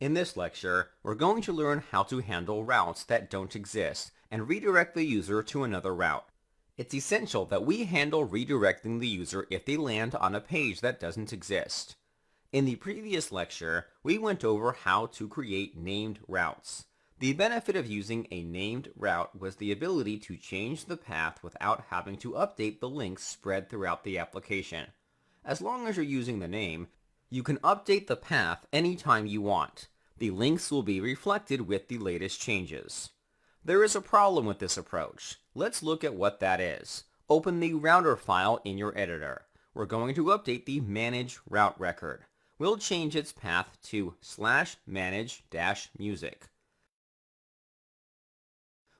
In this lecture, we're going to learn how to handle routes that don't exist and redirect the user to another route. It's essential that we handle redirecting the user if they land on a page that doesn't exist. In the previous lecture, we went over how to create named routes. The benefit of using a named route was the ability to change the path without having to update the links spread throughout the application. As long as you're using the name, you can update the path anytime you want. The links will be reflected with the latest changes. There is a problem with this approach. Let's look at what that is. Open the router file in your editor. We're going to update the manage route record. We'll change its path to /manage-music.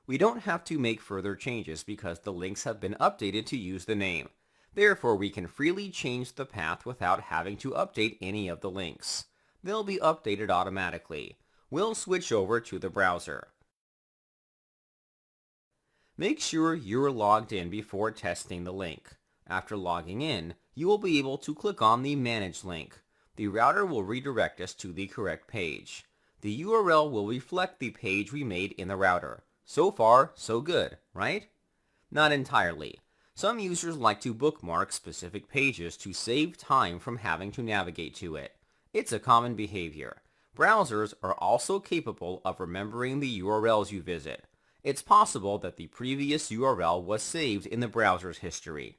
We don't have to make further changes because the links have been updated to use the name. Therefore, we can freely change the path without having to update any of the links. They'll be updated automatically. We'll switch over to the browser. Make sure you're logged in before testing the link. After logging in, you will be able to click on the Manage link. The router will redirect us to the correct page. The URL will reflect the page we made in the router. So far, so good, right? Not entirely. Some users like to bookmark specific pages to save time from having to navigate to it. It's a common behavior. Browsers are also capable of remembering the URLs you visit. It's possible that the previous URL was saved in the browser's history.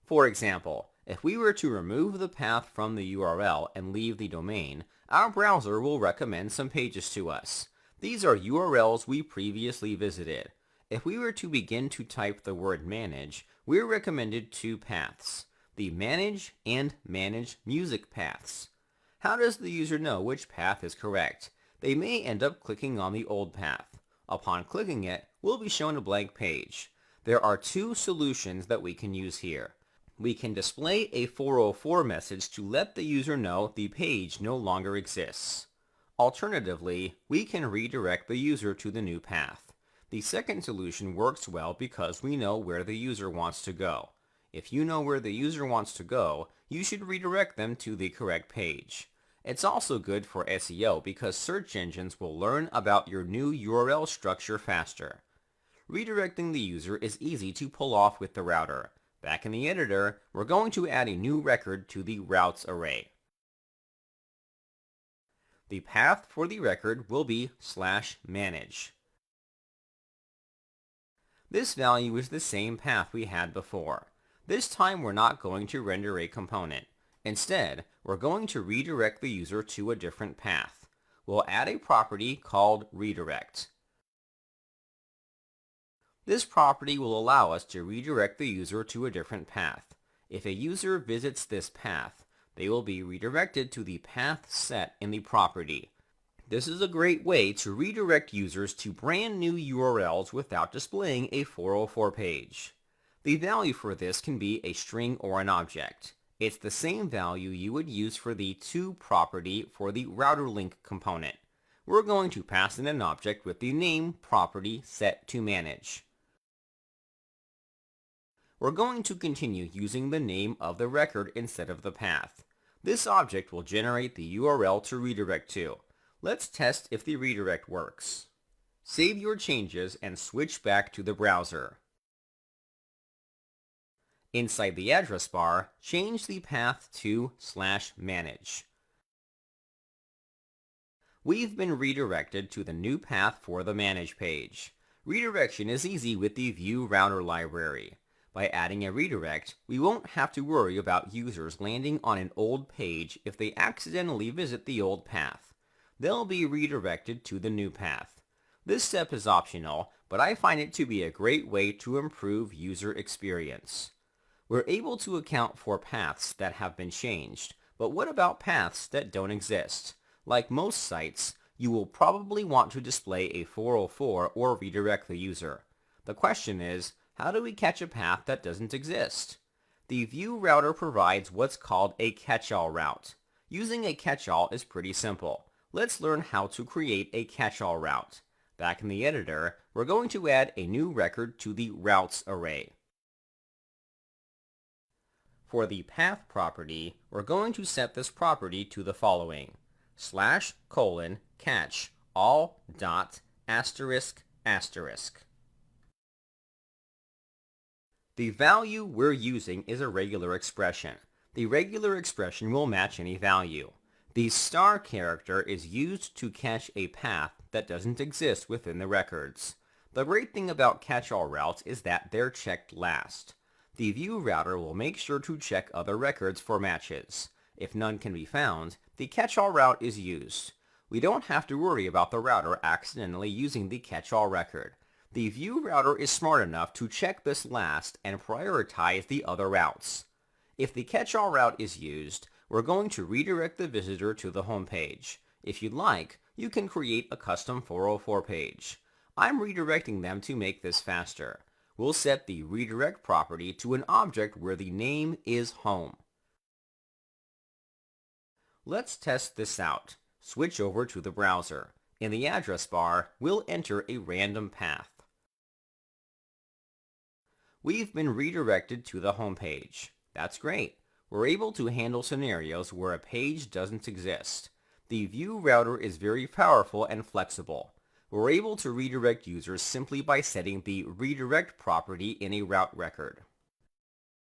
For example, if we were to remove the path from the URL and leave the domain, our browser will recommend some pages to us. These are URLs we previously visited. If we were to begin to type the word manage, we're recommended two paths, the manage and manage music paths. How does the user know which path is correct? They may end up clicking on the old path. Upon clicking it, we'll be shown a blank page. There are two solutions that we can use here. We can display a 404 message to let the user know the page no longer exists. Alternatively, we can redirect the user to the new path. The second solution works well because we know where the user wants to go. If you know where the user wants to go, you should redirect them to the correct page. It's also good for SEO because search engines will learn about your new URL structure faster. Redirecting the user is easy to pull off with the router. Back in the editor, we're going to add a new record to the routes array. The path for the record will be /manage. This value is the same path we had before. This time we're not going to render a component. Instead, we're going to redirect the user to a different path. We'll add a property called redirect. This property will allow us to redirect the user to a different path. If a user visits this path, they will be redirected to the path set in the property. This is a great way to redirect users to brand new URLs without displaying a 404 page. The value for this can be a string or an object. It's the same value you would use for the to property for the router link component. We're going to pass in an object with the name property set to manage. We're going to continue using the name of the record instead of the path. This object will generate the URL to redirect to. Let's test if the redirect works. Save your changes and switch back to the browser. Inside the address bar, change the path to /manage. We've been redirected to the new path for the manage page. Redirection is easy with the View Router library. By adding a redirect, we won't have to worry about users landing on an old page if they accidentally visit the old path. They'll be redirected to the new path. This step is optional, but I find it to be a great way to improve user experience. We're able to account for paths that have been changed, but what about paths that don't exist? Like most sites, you will probably want to display a 404 or redirect the user. The question is, how do we catch a path that doesn't exist? The View Router provides what's called a catch-all route. Using a catch-all is pretty simple. Let's learn how to create a catch-all route. Back in the editor, we're going to add a new record to the routes array. For the path property, we're going to set this property to the following. /:catch all dot asterisk asterisk. The value we're using is a regular expression. The regular expression will match any value. The star character is used to catch a path that doesn't exist within the records. The great thing about catch-all routes is that they're checked last. The view router will make sure to check other records for matches. If none can be found, the catch-all route is used. We don't have to worry about the router accidentally using the catch-all record. The view router is smart enough to check this last and prioritize the other routes. If the catch-all route is used, we're going to redirect the visitor to the home page. If you'd like, you can create a custom 404 page. I'm redirecting them to make this faster. We'll set the redirect property to an object where the name is home. Let's test this out. Switch over to the browser. In the address bar, we'll enter a random path. We've been redirected to the home page. That's great. We're able to handle scenarios where a page doesn't exist. The view router is very powerful and flexible. We're able to redirect users simply by setting the redirect property in a route record.